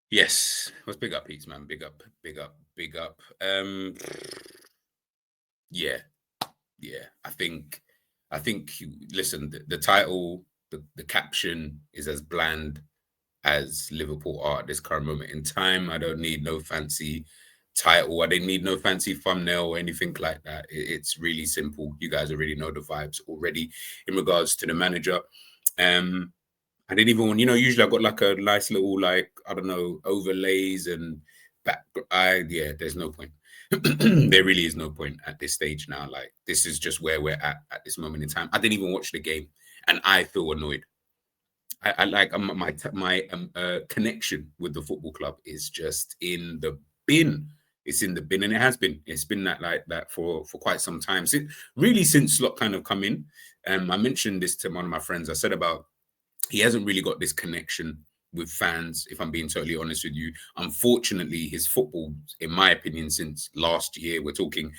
Yes. Let's big up, Pete's, man. Big up, big up, big up. Yeah, yeah. Listen, the title, the caption is as bland as Liverpool are at this current moment in time. I don't need no fancy title. I didn't need no fancy thumbnail or anything like that. It's really simple. You guys already know the vibes already in regards to the manager. Um, I didn't even want, usually I've got like a nice little, like, I don't know, overlays and back. Yeah, there's no point. There really is no point at this stage now. Like, this is just where we're at this moment in time. I didn't even watch the game and I feel annoyed. I like my connection with the football club is just in the bin. It's in the bin, and it has been. It's been that like that for quite some time. Really since Slot kind of come in. I mentioned this to one of my friends. I said about he hasn't really got this connection with fans. If I'm being totally honest with you, unfortunately, his football, in my opinion, since last year, we're talking.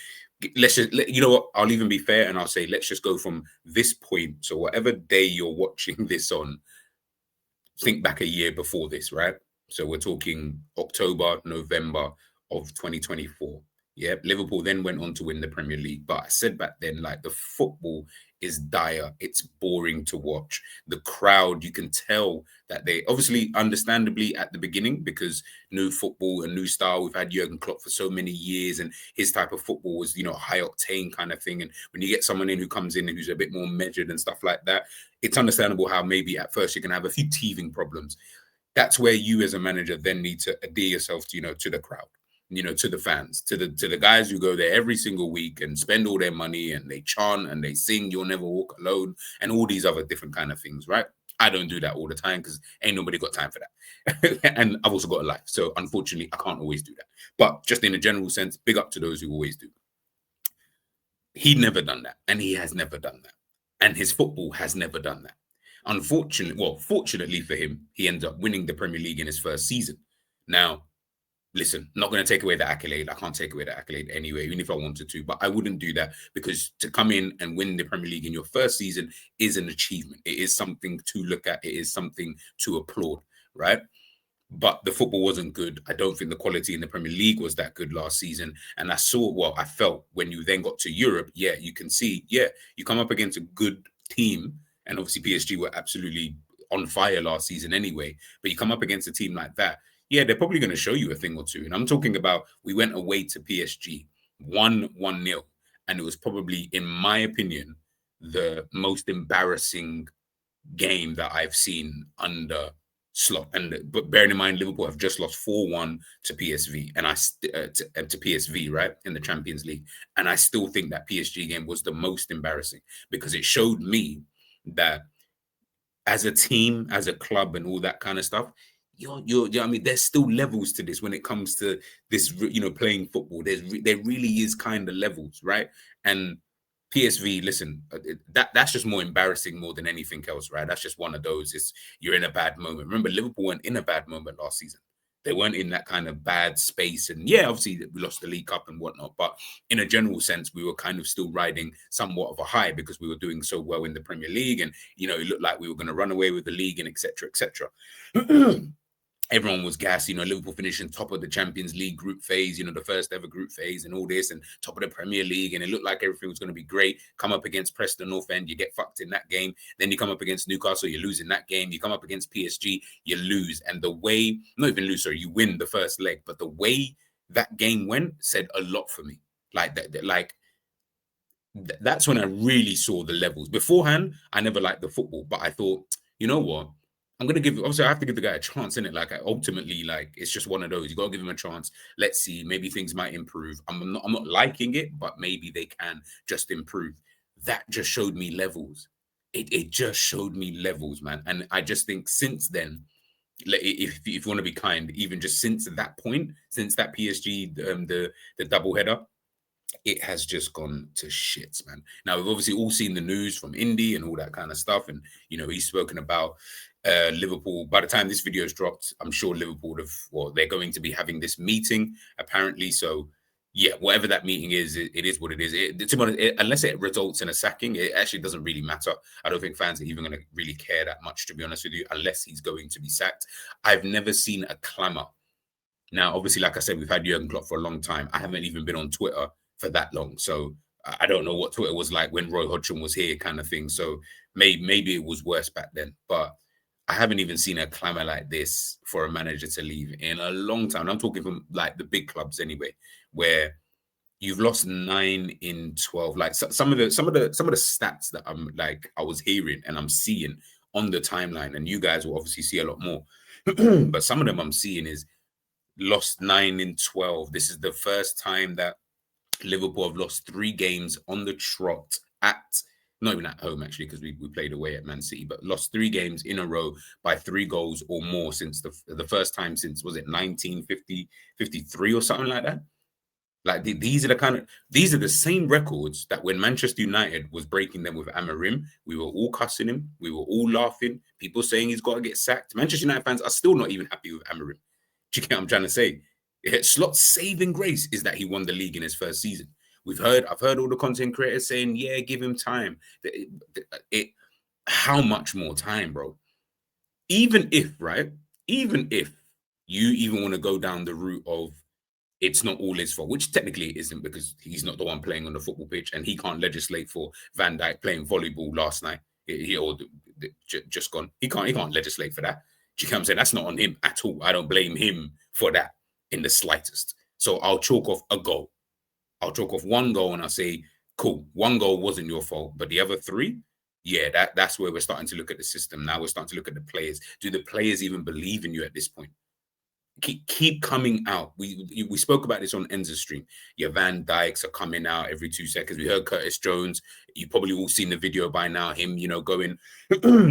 Let's just, you know what? I'll even be fair and I'll say, let's just go from this point. So whatever day you're watching this on, think back a year before this, right? So we're talking October, November of 2024. Yeah, Liverpool then went on to win the Premier League. But I said back then, like, the football is dire. It's boring to watch. The crowd, you can tell that they obviously, understandably, at the beginning, because new football, a new style. We've had Jurgen Klopp for so many years, and his type of football was, high octane kind of thing. And when you get someone in who comes in and who's a bit more measured and stuff like that, it's understandable how maybe at first you can have a few teething problems. That's where you as a manager then need to adhere yourself to, to the crowd, to the fans, to the guys who go there every single week and spend all their money and they chant and they sing "You'll Never Walk Alone" and all these other different kind of things, right? I don't do that all the time because ain't nobody got time for that. And I've also got a life. So unfortunately, I can't always do that. But just in a general sense, big up to those who always do. He'd never done that. And he has never done that. And his football has never done that. Fortunately for him, he ends up winning the Premier League in his first season. Now, listen, not going to take away the accolade. I can't take away the accolade anyway, even if I wanted to, but I wouldn't do that because to come in and win the Premier League in your first season is an achievement. It is something to look at. It is something to applaud, right? But the football wasn't good. I don't think the quality in the Premier League was that good last season. And I felt when you then got to Europe, yeah, you can see, yeah, you come up against a good team. And obviously PSG were absolutely on fire last season anyway. But you come up against a team like that, yeah, they're probably going to show you a thing or two. And I'm talking about we went away to PSG, 1-0. And it was probably, in my opinion, the most embarrassing game that I've seen under Slot. But bearing in mind, Liverpool have just lost 4-1 to PSV, and to PSV, right, in the Champions League. And I still think that PSG game was the most embarrassing because it showed me that as a team, as a club, and all that kind of stuff, I mean, there's still levels to this when it comes to this, playing football. There really is kind of levels, right? And PSV, listen, that's just more embarrassing more than anything else, right? That's just one of those. You're in a bad moment. Remember, Liverpool weren't in a bad moment last season. They weren't in that kind of bad space. And yeah, obviously we lost the League Cup and whatnot, but in a general sense, we were kind of still riding somewhat of a high because we were doing so well in the Premier League, and it looked like we were going to run away with the league and etc. etc. Everyone was gassed, Liverpool finishing top of the Champions League group phase, the first ever group phase and all this, and top of the Premier League. And it looked like everything was going to be great. Come up against Preston North End, you get fucked in that game. Then you come up against Newcastle, you lose in that game. You come up against PSG, you lose. And the way, not even lose, sorry, you win the first leg. But the way that game went said a lot for me. That's when I really saw the levels. Beforehand, I never liked the football, but I thought, you know what? Obviously, I have to give the guy a chance, innit? Ultimately, it's just one of those. You got to give him a chance. Let's see. Maybe things might improve. I'm not liking it, but maybe they can just improve. That just showed me levels. It just showed me levels, man. And I just think since then, if you want to be kind, even just since that point, since that PSG, the double header, it has just gone to shit, man. Now, we've obviously all seen the news from Indy and all that kind of stuff. And, he's spoken about Liverpool. By the time this video is dropped, I'm sure Liverpool they're going to be having this meeting, apparently. So, yeah, whatever that meeting is, it is what it is. Unless it results in a sacking, it actually doesn't really matter. I don't think fans are even going to really care that much, to be honest with you, unless he's going to be sacked. I've never seen a clamour Now, obviously, like I said, we've had Jurgen Klopp for a long time. I haven't even been on Twitter for that long, so I don't know what Twitter was like when Roy Hodgson was here, kind of thing. So maybe it was worse back then, but I haven't even seen a clamor like this for a manager to leave in a long time. I'm talking from like the big clubs anyway, where you've lost 9 in 12. Like some of the stats that I was hearing and I'm seeing on the timeline, and you guys will obviously see a lot more. But some of them I'm seeing is lost 9 in 12. This is the first time that Liverpool have lost 3 games on the trot not even at home, actually, because we played away at Man City, but lost 3 games in a row by 3 goals or more since the first time since, was it 1950, 53 or something like that? Like these are the same records that when Manchester United was breaking them with Amorim, we were all cussing him, we were all laughing, people saying he's got to get sacked. Manchester United fans are still not even happy with Amorim. Do you get what I'm trying to say? Slot's saving grace is that he won the league in his first season. I've heard all the content creators saying, yeah, give him time. How much more time, bro? Even if you even want to go down the route of it's not all his fault, which technically it isn't, because he's not the one playing on the football pitch and he can't legislate for Van Dijk playing volleyball last night. Just gone. He can't legislate for that. Do you know what I'm saying? That's not on him at all. I don't blame him for that in the slightest. So I'll chalk off a goal. I'll chalk off 1 goal and I'll say, cool, 1 goal wasn't your fault. But the other 3, yeah, that's where we're starting to look at the system. Now we're starting to look at the players. Do the players even believe in you at this point? Keep coming out. We spoke about this on Enza's stream. Your Van Dijks are coming out every 2 seconds. We heard Curtis Jones. You probably all seen the video by now. Him, going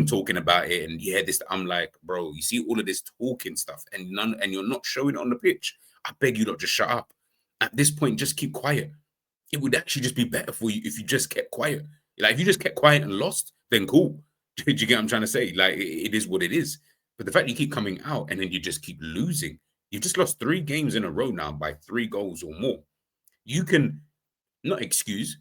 talking about it, and yeah, this. I'm like, bro, you see all of this talking stuff, and you're not showing it on the pitch. I beg you, not just shut up. At this point, just keep quiet. It would actually just be better for you if you just kept quiet. Like if you just kept quiet and lost, then cool. Do you get what I'm trying to say? Like it is what it is. But the fact you keep coming out and then you just keep losing, you've just lost 3 games in a row now by 3 goals or more. You can not excuse.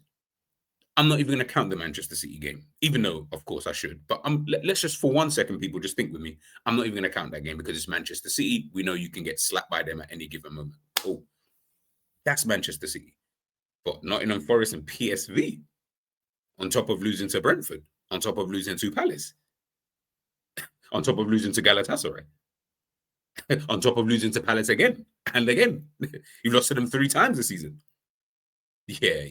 I'm not even going to count the Manchester City game, even though, of course, I should. But let's just, for 1 second, people just think with me. I'm not even going to count that game because it's Manchester City. We know you can get slapped by them at any given moment. Oh, that's Manchester City. But Nottingham Forest and PSV, on top of losing to Brentford, on top of losing to Palace, on top of losing to Galatasaray, on top of losing to Palace again and again. You've lost to them 3 times this season. Yeah.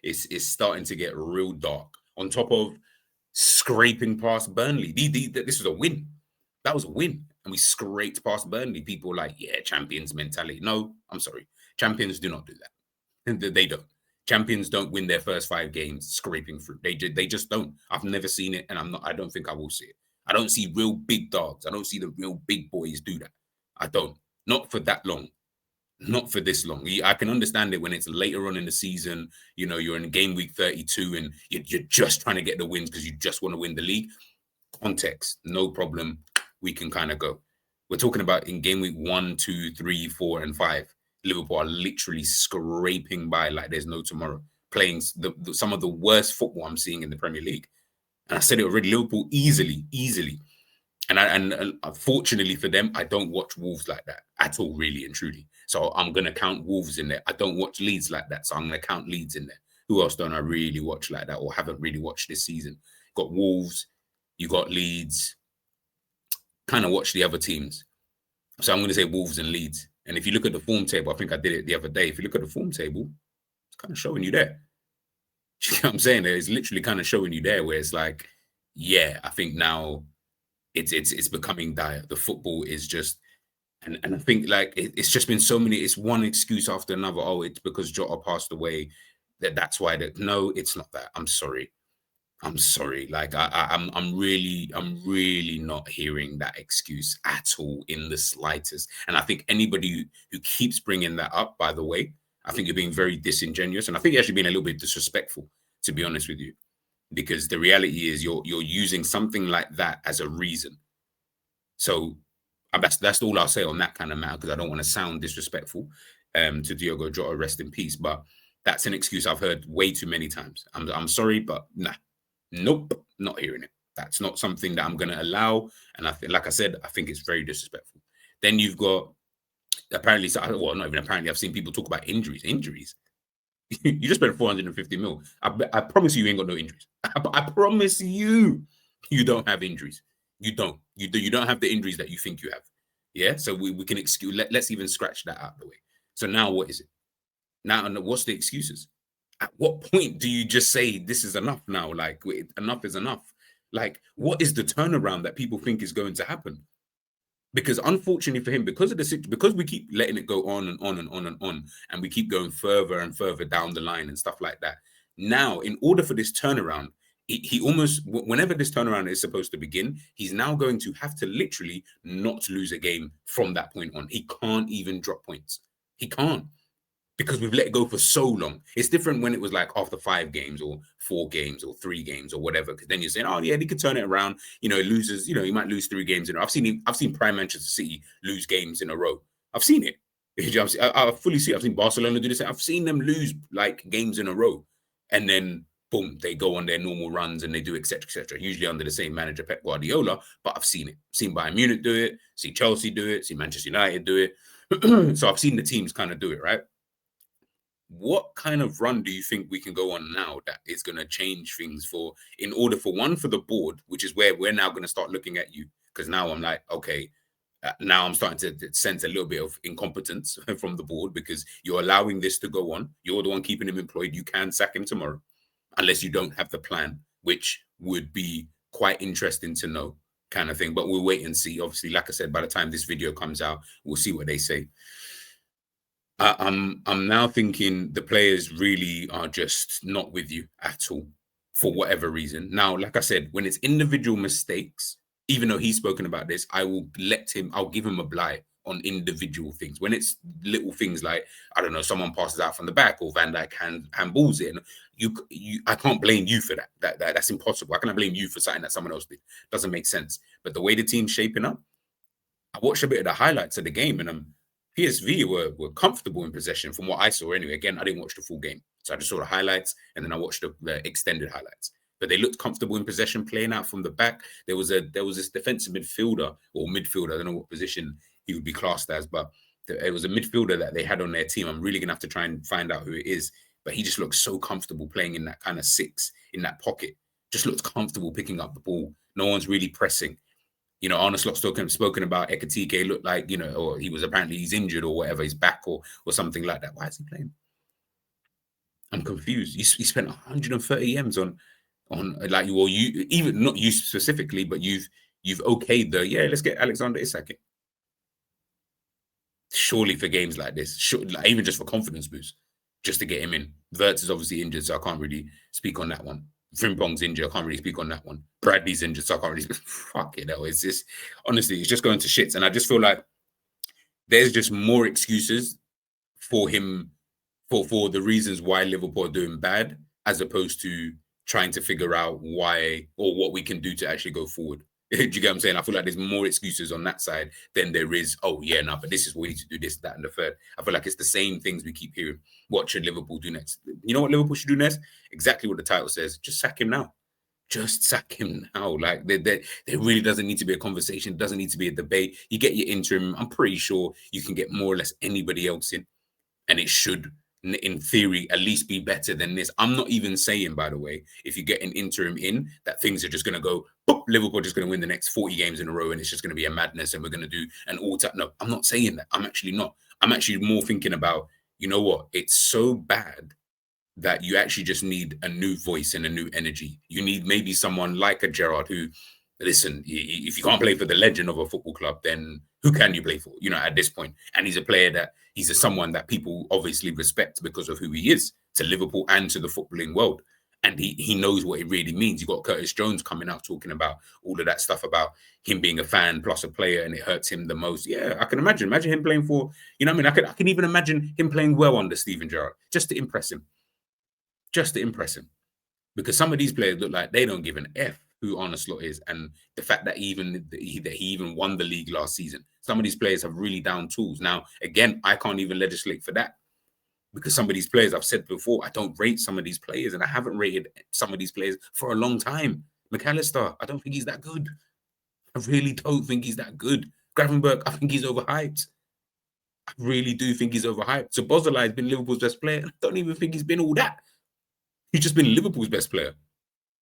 It's starting to get real dark. On top of scraping past Burnley. This was a win. That was a win. And we scraped past Burnley. People like, yeah, champions mentality. No, I'm sorry. Champions do not do that. They don't. Champions don't win their first 5 games scraping through. They just don't. I've never seen it, and I don't think I will see it. I don't see real big dogs. I don't see the real big boys do that. I don't. Not for that long. Not for this long. I can understand it when it's later on in the season. You're in game week 32 and you're just trying to get the wins because you just want to win the league. Context, no problem. We can kind of go. We're talking about in game week 1, 2, 3, 4, and 5. Liverpool are literally scraping by like there's no tomorrow, playing some of the worst football I'm seeing in the Premier League. And I said it already, Liverpool easily. And unfortunately for them, I don't watch Wolves like that at all, really and truly. So I'm going to count Wolves in there. I don't watch Leeds like that, so I'm going to count Leeds in there. Who else don't I really watch like that or haven't really watched this season? Got Wolves, you got Leeds. Kind of watch the other teams. So I'm going to say Wolves and Leeds. And if you look at the form table, I think I did it the other day. If you look at the form table, it's kind of showing you there. You know what I'm saying? It's literally kind of showing you there where it's like, yeah, I think now it's becoming dire. The football is just, and I think like it's just been so many. It's one excuse after another. Oh, it's because Jota passed away. That's why. No, it's not that. I'm sorry. Like I'm really not hearing that excuse at all in the slightest. And I think anybody who keeps bringing that up, by the way, I think you're being very disingenuous, and I think you're actually being a little bit disrespectful, to be honest with you, because the reality is you're using something like that as a reason. So that's all I'll say on that kind of matter, because I don't want to sound disrespectful to Diogo Jota, rest in peace. But that's an excuse I've heard way too many times. I'm sorry, but nah. Nope, not hearing it. That's not something that I'm going to allow. And I think, like I said, I think it's very disrespectful. Then you've got apparently, well, not even apparently, I've seen people talk about injuries. You just spent 450 mil. I promise you ain't got no injuries. I promise you don't have injuries. You don't. You don't have the injuries that you think you have. Yeah. So we can excuse. Let's even scratch that out of the way. So now what is it? Now what's the excuses? At what point do you just say this is enough now? Like enough is enough. Like what is the turnaround that people think is going to happen? Because unfortunately for him, because we keep letting it go on and on and on and on, and we keep going further and further down the line and stuff like that. Now, in order for this turnaround, he almost, whenever this turnaround is supposed to begin, he's now going to have to literally not lose a game from that point on. He can't even drop points. He can't, because we've let it go for so long. It's different when it was like after 5 games or 4 games or 3 games or whatever, because then you're saying, oh yeah, he could turn it around. He loses, he might lose 3 games in a row. I've seen Prime Manchester City lose games in a row. I've seen it. I fully see it. I've seen Barcelona do this. I've seen them lose like games in a row, and then boom, they go on their normal runs and they do etc. etc. Usually under the same manager, Pep Guardiola. But I've seen it. Seen Bayern Munich do it. Seen Chelsea do it. Seen Manchester United do it. So I've seen the teams kind of do it, right? What kind of run do you think we can go on now that is going to change things in order for the board, which is where we're now going to start looking at you? Because now I'm like, okay, now I'm starting to sense a little bit of incompetence from the board, because you're allowing this to go on. You're the one keeping him employed. You can sack him tomorrow unless you don't have the plan, which would be quite interesting to know, kind of thing. But we'll wait and see. Obviously, like I said, by the time this video comes out, we'll see what they say. I'm now thinking the players really are just not with you at all for whatever reason. Now, like I said, when it's individual mistakes, even though he's spoken about this, I'll give him a blight on individual things. When it's little things like, I don't know, someone passes out from the back or Van Dijk handballs it, and I can't blame you for that. That's impossible. I cannot blame you for something that someone else did. Doesn't make sense. But the way the team's shaping up, I watched a bit of the highlights of the game, and PSV were comfortable in possession from what I saw anyway. Again, I didn't watch the full game. So I just saw the highlights, and then I watched the extended highlights. But they looked comfortable in possession, playing out from the back. There was this defensive midfielder, I don't know what position he would be classed as, but it was a midfielder that they had on their team. I'm really going to have to try and find out who it is. But he just looks so comfortable playing in that kind of 6, in that pocket. Just looks comfortable picking up the ball. No one's really pressing. ArneSlot spoken about Ekitike looked like, or he's injured or whatever, he's back or something like that. Why is he playing? I'm confused. He spent 130 M's on like, well, you, even not you specifically, but you've okayed let's get Alexander Isak in. Surely for games like this, like even just for confidence boost, just to get him in. Wirtz is obviously injured, so I can't really speak on that one. Frimpong's injured, I can't really speak on that one. Bradley's injured, so I can't really speak. Fuck it, it's just, honestly, it's just going to shits. And I just feel like there's just more excuses for him, for the reasons why Liverpool are doing bad, as opposed to trying to figure out why or what we can do to actually go forward. Do you get what I'm saying? I feel like there's more excuses on that side than there is, but this is what we need to do, this, that, and the third. I feel like it's the same things we keep hearing. What should Liverpool do next? You know what Liverpool should do next? Exactly what the title says. Just sack him now. Just sack him now. Like, there really doesn't need to be a conversation. It doesn't need to be a debate. You get your interim. I'm pretty sure you can get more or less anybody else in. And it should, in theory, at least be better than this. I'm not even saying, by the way, if you get an interim in, that things are just going to go, boop, Liverpool just going to win the next 40 games in a row and it's just going to be a madness and we're going to do an all-time. No, I'm not saying that. I'm actually not. I'm actually more thinking about, you know what? It's so bad that you actually just need a new voice and a new energy. You need maybe someone like a Gerrard who, listen, if you can't play for the legend of a football club, then who can you play for, at this point? And he's a player that someone that people obviously respect because of who he is to Liverpool and to the footballing world. And he knows what it really means. You got Curtis Jones coming out talking about all of that stuff about him being a fan plus a player and it hurts him the most. Yeah, I can imagine him playing for, I can even imagine him playing well under Steven Gerrard just to impress him. Because some of these players look like they don't give an F who ArneSlot is, and the fact that he even won the league last season. Some of these players have really down tools. Now, again, I can't even legislate for that, because some of these players, I've said before, I don't rate some of these players, and I haven't rated some of these players for a long time. McAllister, I don't think he's that good. I really don't think he's that good. Gravenberch, I think he's overhyped. I really do think he's overhyped. So Bozolai has been Liverpool's best player. I don't even think he's been all that. He's just been Liverpool's best player.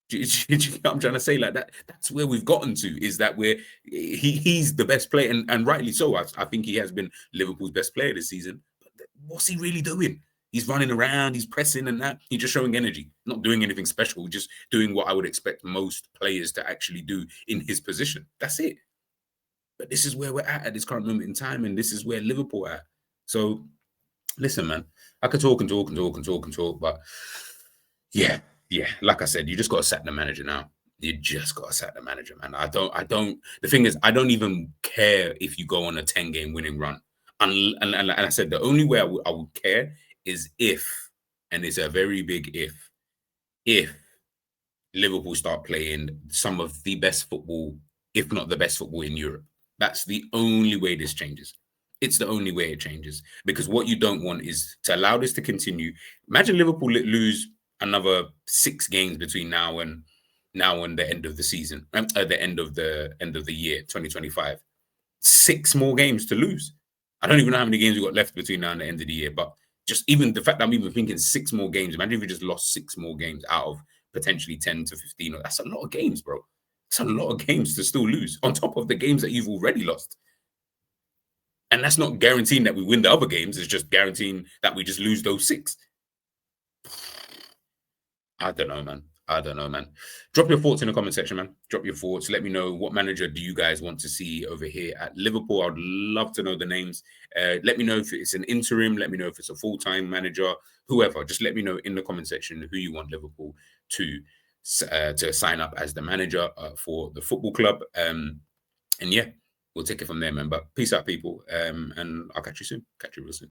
Do you know what I'm trying to say? Like that. That's where we've gotten to. Is that where he's the best player, and rightly so. I think he has been Liverpool's best player this season. But what's he really doing? He's running around, he's pressing and that. He's just showing energy, not doing anything special, just doing what I would expect most players to actually do in his position. That's it. But this is where we're at this current moment in time, and this is where Liverpool are at. So, listen, man, I could talk and talk and talk and talk and talk, but yeah, like I said, you just got to sack the manager now. You just got to sack the manager, man. I don't. The thing is, I don't even care if you go on a 10-game winning run. And I said the only way I would care is if, and it's a very big if Liverpool start playing some of the best football, if not the best football in Europe. That's the only way this changes. It's the only way it changes, because what you don't want is to allow this to continue. Imagine Liverpool lose another 6 games between now and the end of the season, at the end of the year 2025. 6 more games to lose. I don't even know how many games we got left between now and the end of the year, but just even the fact that I'm even thinking 6 more games. Imagine if we just lost 6 more games out of potentially 10 to 15. That's a lot of games, bro. It's a lot of games to still lose on top of the games that you've already lost. And that's not guaranteeing that we win the other games. It's just guaranteeing that we just lose those 6. I don't know, man. Drop your thoughts in the comment section, man. Drop your thoughts. Let me know what manager do you guys want to see over here at Liverpool. I'd love to know the names. Let me know if it's an interim. Let me know if it's a full-time manager. Whoever, just let me know in the comment section who you want Liverpool to sign up as the manager for the football club. And yeah, we'll take it from there, man. But peace out, people. And I'll catch you soon. Catch you real soon.